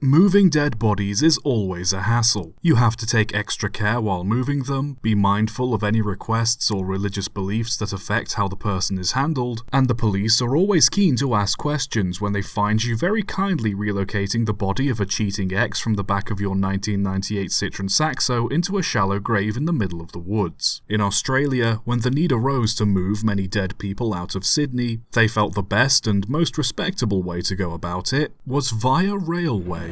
Moving dead bodies is always a hassle. You have to take extra care while moving them, be mindful of any requests or religious beliefs that affect how the person is handled, and the police are always keen to ask questions when they find you very kindly relocating the body of a cheating ex from the back of your 1998 Citroen Saxo into a shallow grave in the middle of the woods. In Australia, when the need arose to move many dead people out of Sydney, they felt the best and most respectable way to go about it was via railway.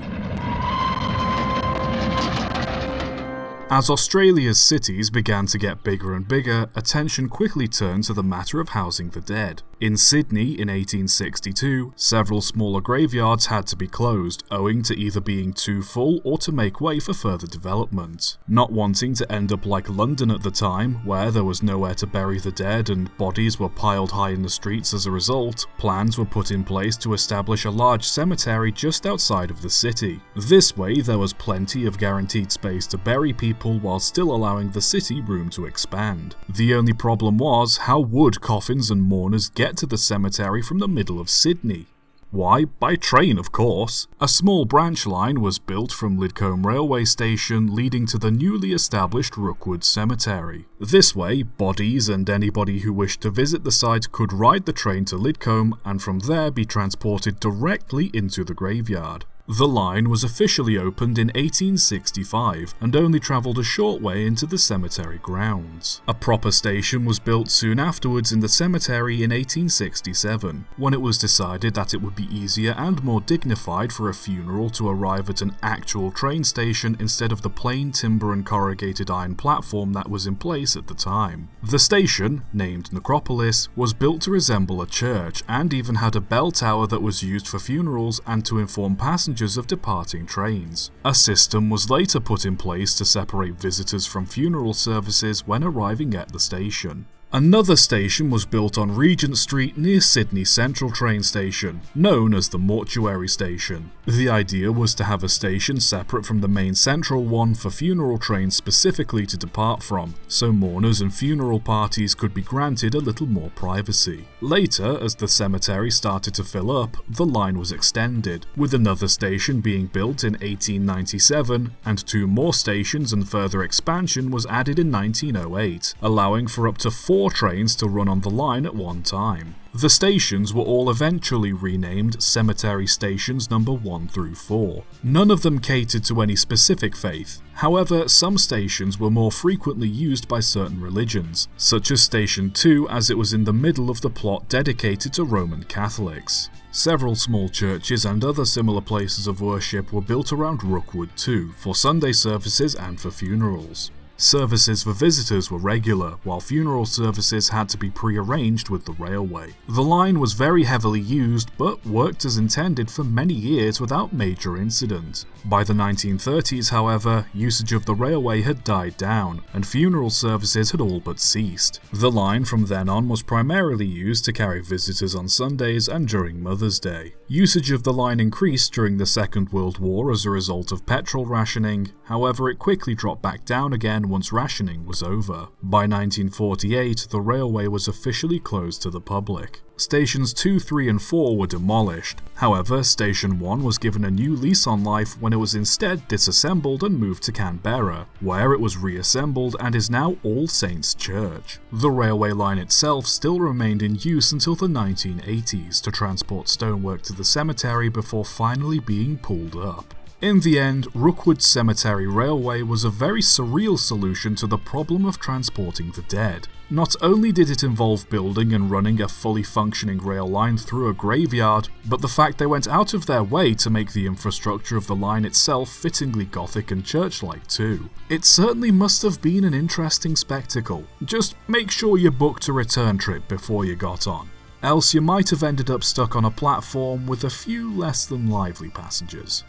As Australia's cities began to get bigger and bigger, attention quickly turned to the matter of housing the dead. In Sydney in 1862, several smaller graveyards had to be closed, owing to either being too full or to make way for further development. Not wanting to end up like London at the time, where there was nowhere to bury the dead and bodies were piled high in the streets as a result, plans were put in place to establish a large cemetery just outside of the city. This way, there was plenty of guaranteed space to bury people while still allowing the city room to expand. The only problem was, how would coffins and mourners get to the cemetery from the middle of Sydney? Why, by train of course. A small branch line was built from Lidcombe railway station leading to the newly established Rookwood Cemetery. This way, bodies and anybody who wished to visit the site could ride the train to Lidcombe and from there be transported directly into the graveyard. The line was officially opened in 1865 and only travelled a short way into the cemetery grounds. A proper station was built soon afterwards in the cemetery in 1867, when it was decided that it would be easier and more dignified for a funeral to arrive at an actual train station instead of the plain timber and corrugated iron platform that was in place at the time. The station, named Necropolis, was built to resemble a church and even had a bell tower that was used for funerals and to inform passengers of departing trains. A system was later put in place to separate visitors from funeral services when arriving at the station. Another station was built on Regent Street near Sydney Central train station, known as the Mortuary Station. The idea was to have a station separate from the main central one for funeral trains specifically to depart from, so mourners and funeral parties could be granted a little more privacy. Later, as the cemetery started to fill up, the line was extended, with another station being built in 1897, and 2 more stations and further expansion was added in 1908, allowing for up to 4 trains to run on the line at one time. The stations were all eventually renamed Cemetery Stations number 1 through 4. None of them catered to any specific faith. However, some stations were more frequently used by certain religions, such as Station 2 as it was in the middle of the plot dedicated to Roman Catholics. Several small churches and other similar places of worship were built around Rookwood too, for Sunday services and for funerals. Services for visitors were regular, while funeral services had to be pre-arranged with the railway. The line was very heavily used, but worked as intended for many years without major incident. By the 1930s, however, usage of the railway had died down, and funeral services had all but ceased. The line from then on was primarily used to carry visitors on Sundays and during Mother's Day. Usage of the line increased during the Second World War as a result of petrol rationing, however it quickly dropped back down again once rationing was over. By 1948, the railway was officially closed to the public. Stations 2, 3 and 4 were demolished. However, Station 1 was given a new lease on life when it was instead disassembled and moved to Canberra, where it was reassembled and is now All Saints Church. The railway line itself still remained in use until the 1980s to transport stonework to the cemetery before finally being pulled up. In the end, Rookwood Cemetery Railway was a very surreal solution to the problem of transporting the dead. Not only did it involve building and running a fully functioning rail line through a graveyard, but the fact they went out of their way to make the infrastructure of the line itself fittingly Gothic and church-like too. It certainly must have been an interesting spectacle. Just make sure you booked a return trip before you got on. Else you might have ended up stuck on a platform with a few less than lively passengers.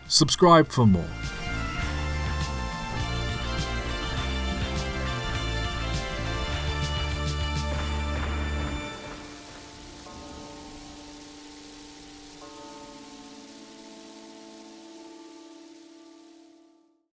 Subscribe for more.